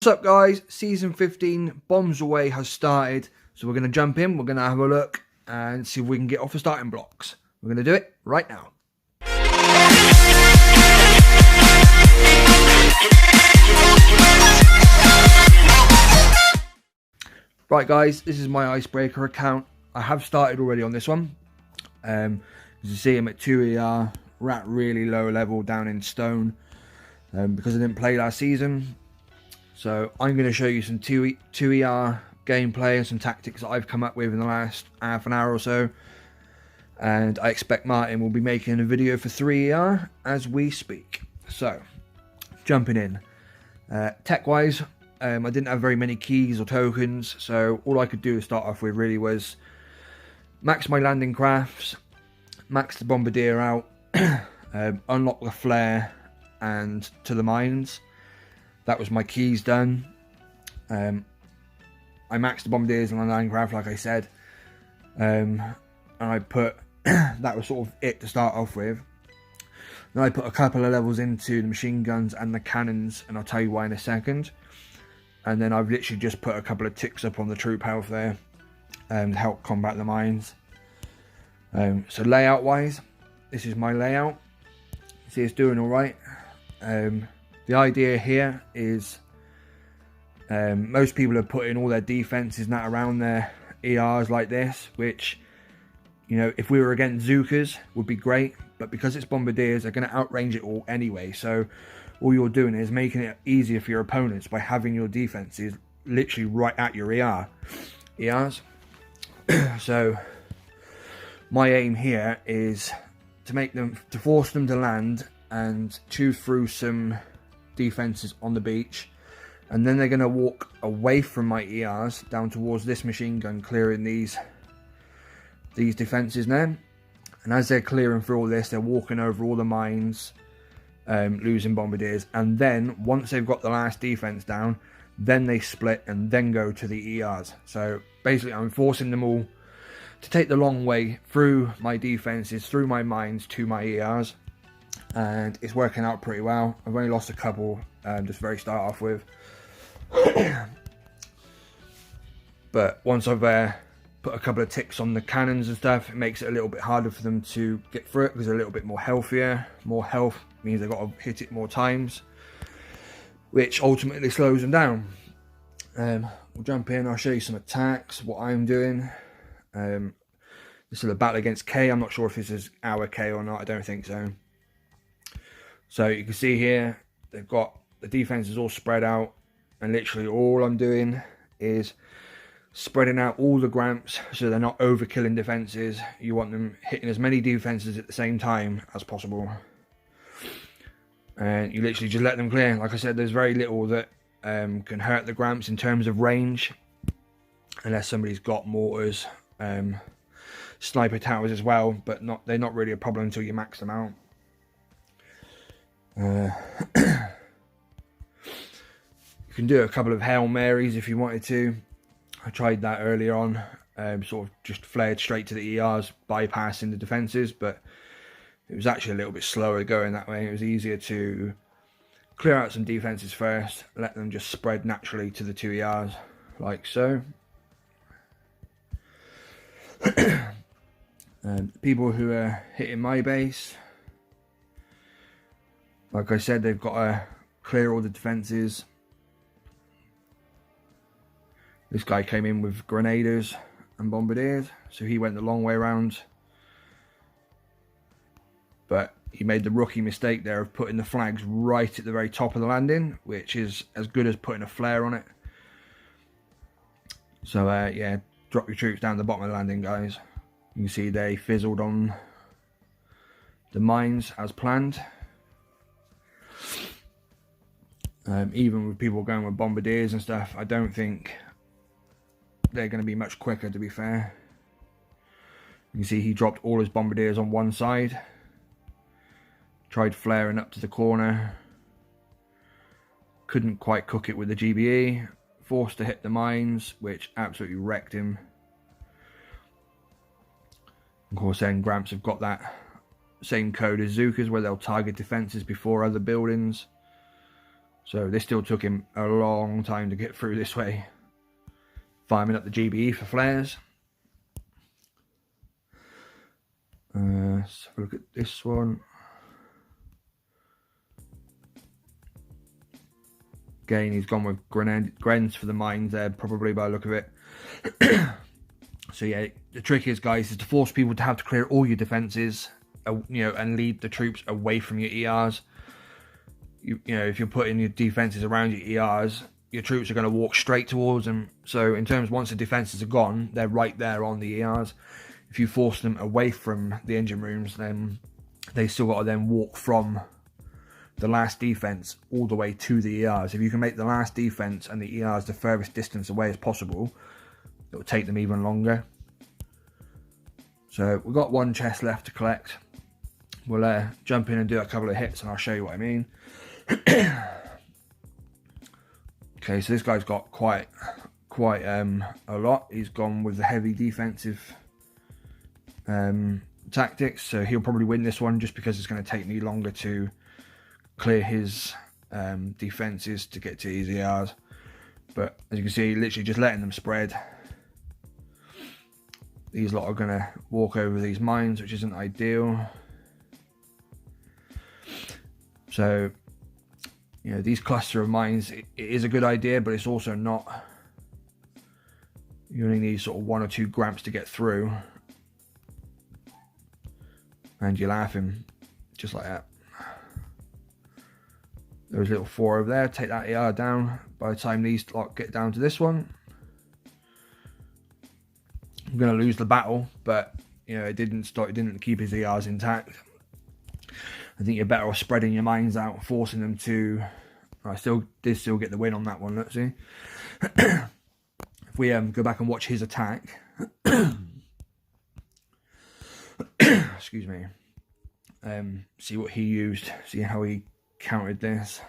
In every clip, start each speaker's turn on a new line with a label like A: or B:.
A: What's up guys, season 15 Bombs Away has started, so we're going to jump in, we're going to have a look and see if we can get off the starting blocks. We're going to do it right now. Right guys, this is my icebreaker account. I have started already on this one. As you see, I'm at 2 ER, we're at really low level down in stone because I didn't play last season. So I'm going to show you some 2 ER gameplay and some tactics that I've come up with in the last half an hour or so. And I expect Martin will be making a video for 3 ER as we speak. So, jumping in. Tech-wise, I didn't have very many keys or tokens, so all I could do to start off with really was max my landing crafts, max the bombardier out, unlock the flare and to the mines. That was my keys done. I maxed the bombardiers and the landing craft, like I said, and I put that was sort of it to start off with. Then I put a couple of levels into the machine guns and the cannons, and I'll tell you why in a second. And then I've literally just put a couple of ticks up on the troop health there to help combat the mines. So layout wise, this is my layout. See, it's doing all right. The idea here is most people are putting all their defenses now around their ERs like this, which, you know, if we were against Zookas would be great, but because it's bombardiers, they're going to outrange it all anyway. So all you're doing is making it easier for your opponents by having your defenses literally right at your ERs. So my aim here is to force them to land and chew through some defenses on the beach, and then they're going to walk away from my ERs down towards this machine gun, clearing these defenses now. And as they're clearing through all this, they're walking over all the mines, losing bombardiers, and then once they've got the last defense down, then they split and then go to the ERs. So basically I'm forcing them all to take the long way through my defenses, through my mines to my ERs, and it's working out pretty well. I've only lost a couple just very start off with, but once I've put a couple of ticks on the cannons and stuff, it makes it a little bit harder for them to get through it because they're a little bit more healthier. More health means they've got to hit it more times, which ultimately slows them down. We'll jump in, I'll show you some attacks, what I'm doing. This is a battle against K. I'm not sure if this is our K or not, I don't think so. So you can see here, they've got the defenses all spread out, and literally all I'm doing is spreading out all the gramps so they're not overkilling defenses. You want them hitting as many defenses at the same time as possible. And you literally just let them clear. Like I said, there's very little that can hurt the gramps in terms of range, unless somebody's got mortars, sniper towers as well, but they're not really a problem until you max them out. You can do a couple of Hail Marys if you wanted to. I tried that earlier on, sort of just flared straight to the ERs, bypassing the defences, but it was actually a little bit slower going that way. It was easier to clear out some defences first, let them just spread naturally to the 2 ERs, like so. People who are hitting my base, like I said, they've got to clear all the defences. This guy came in with grenadiers and bombardiers, so he went the long way around. But he made the rookie mistake there of putting the flags right at the very top of the landing, which is as good as putting a flare on it. So yeah, drop your troops down the bottom of the landing, guys. You can see they fizzled on the mines as planned. Even with people going with bombardiers and stuff, I don't think they're going to be much quicker, to be fair. You can see he dropped all his bombardiers on one side, tried flaring up to the corner, couldn't quite cook it with the GBE, forced to hit the mines, which absolutely wrecked him. Of course, then Gramps have got that same code as Zookas, where they'll target defences before other buildings. So this still took him a long time to get through this way. Firing up the GBE for flares. Let's have a look at this one. Again, he's gone with Grens for the mines there, probably by the look of it. So yeah, the trick is, guys, is to force people to have to clear all your defences, you know, and lead the troops away from your ERs. You know, if you're putting your defences around your ERs, your troops are going to walk straight towards them. So in terms, once the defences are gone, they're right there on the ERs. If you force them away from the engine rooms, then they still got to then walk from the last defense all the way to the ERs. If you can make the last defense and the ERs the furthest distance away as possible, it will take them even longer. So we've got one chest left to collect. We'll jump in and do a couple of hits and I'll show you what I mean. Okay, so this guy's got quite a lot. He's gone with the heavy defensive tactics, so he'll probably win this one just because it's going to take me longer to clear his defenses to get to his ERs. But as you can see, literally just letting them spread. These lot are going to walk over these mines, which isn't ideal. So, you know, these cluster of mines, it is a good idea, but it's also not. You only need sort of 1 or 2 gramps to get through, and you're laughing just like that. There's a little 4 over there. Take that ER down. By the time these lot get down to this one, I'm going to lose the battle, but you know, it didn't keep his ERs intact. I think you're better off spreading your mines out, forcing them to. I did still get the win on that one. Let's see. If we go back and watch his attack, excuse me. See what he used. See how he countered this.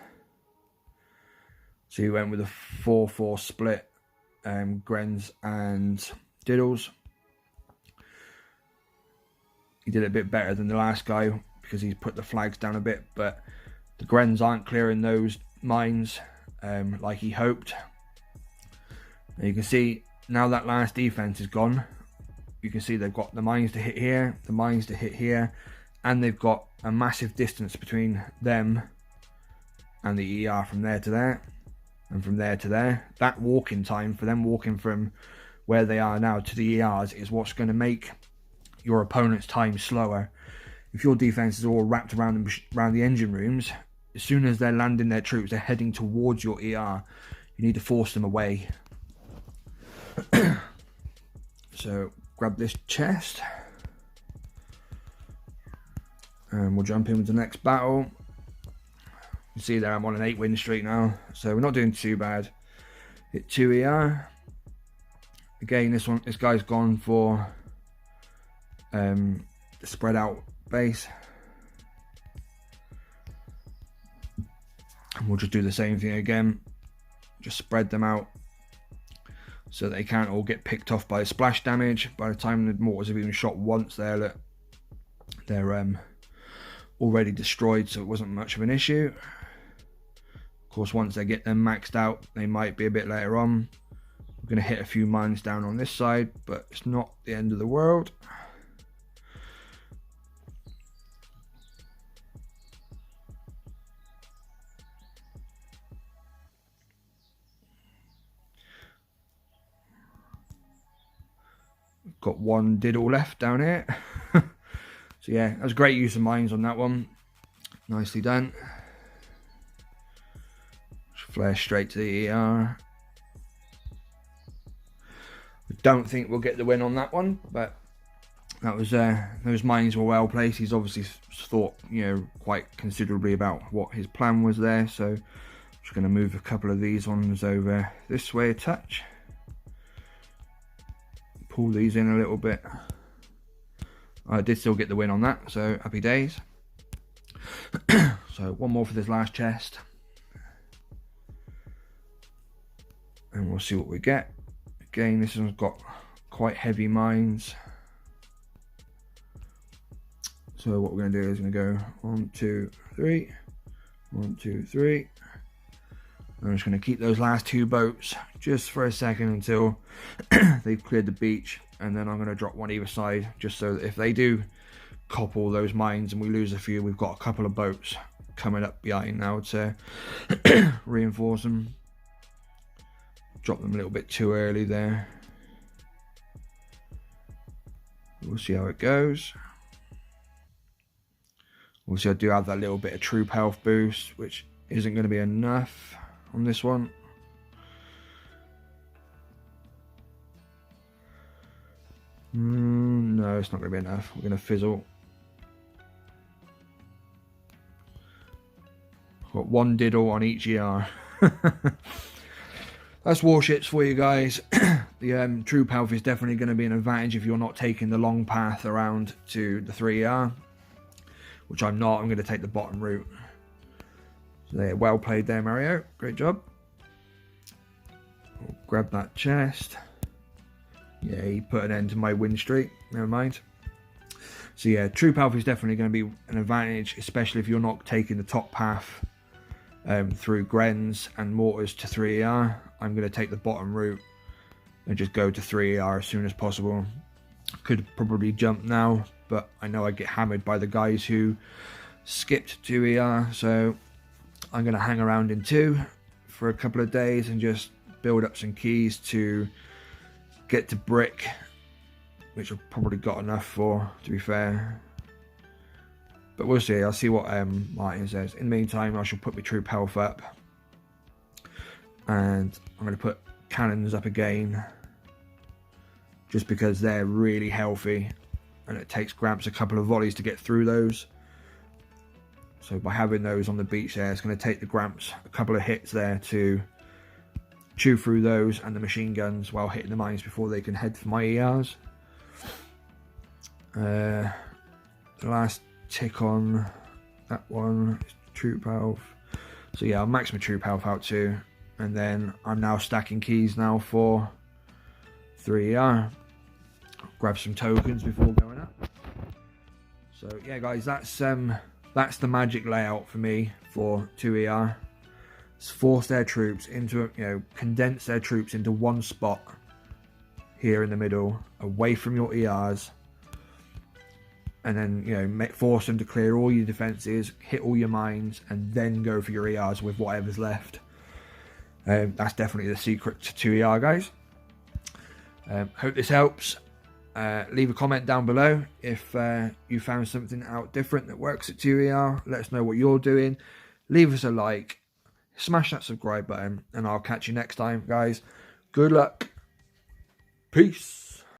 A: So he went with a 4-4 split, Grens and Diddles. He did it a bit better than the last guy because he's put the flags down a bit, but the Grens aren't clearing those mines like he hoped. And you can see now that last defense is gone. You can see they've got the mines to hit here, the mines to hit here, and they've got a massive distance between them and the ER from there to there, and from there to there. That walking time for them walking from where they are now to the ERs is what's going to make your opponent's time slower. If your defense is all wrapped around the engine rooms, as soon as they're landing their troops, they're heading towards your ER. You need to force them away. So grab this chest, and we'll jump in with the next battle. You see there, I'm on an 8-win streak now, so we're not doing too bad. Hit 2 ER. Again, this guy's gone for the spread out base, and we'll just do the same thing again. Just spread them out so they can't all get picked off by splash damage. By the time the mortars have even shot once, they're already destroyed, so it wasn't much of an issue. Of course, once they get them maxed out, they might be a bit later on. We're going to hit a few mines down on this side, but it's not the end of the world. Got one diddle left down here. So yeah, that was great use of mines on that one. Nicely done. Flare straight to the ER. I don't think we'll get the win on that one, but that was those mines were well placed. He's obviously thought, you know, quite considerably about what his plan was there. So I'm just going to move a couple of these ones over this way a touch. Pull these in a little bit. I did still get the win on that, so happy days. So one more for this last chest, and we'll see what we get. Again, this one's got quite heavy mines, so what we're going to do is going to go 1, 2, 3, 1, 2, 3. I'm just going to keep those last 2 boats just for a second until they've cleared the beach, and then I'm going to drop one either side, just so that if they do cop all those mines and we lose a few, we've got a couple of boats coming up behind now to reinforce them. Drop them a little bit too early there. We'll see how it goes. Obviously I do have that little bit of troop health boost, which isn't going to be enough on this one. No, it's not going to be enough. We're going to fizzle. Got 1 diddle on each ER. That's Warships for you guys. The troop health is definitely going to be an advantage if you're not taking the long path around to the 3ER, which I'm not. I'm going to take the bottom route. So there, well played there, Mario. Great job. We'll grab that chest. Yeah, he put an end to my win streak. Never mind. So yeah, troop health is definitely going to be an advantage, especially if you're not taking the top path through Grens and mortars to 3ER. I'm going to take the bottom route and just go to 3ER as soon as possible. Could probably jump now, but I know I get hammered by the guys who skipped 2ER, so I'm going to hang around in 2 for a couple of days and just build up some keys to get to brick, which I've probably got enough for, to be fair. But we'll see. I'll see what Martin says. In the meantime, I shall put my troop health up, and I'm going to put cannons up again, just because they're really healthy, and it takes Gramps a couple of volleys to get through those. So by having those on the beach there, it's going to take the Gramps a couple of hits there to chew through those and the machine guns while hitting the mines before they can head for my ERs. The last tick on that one is troop health. So yeah, I'll max my troop health out too, and then I'm now stacking keys now for 3ER. Grab some tokens before going up. So yeah guys, that's the magic layout for me for 2ER. It's force their troops into, condense their troops into one spot here in the middle, away from your ERs, and then force them to clear all your defenses, hit all your mines, and then go for your ERs with whatever's left. That's definitely the secret to 2ER, guys. Hope this helps. Leave a comment down below if you found something out different that works at 2ER. Let us know what you're doing. Leave us a like, smash that subscribe button, and I'll catch you next time, guys. Good luck. Peace.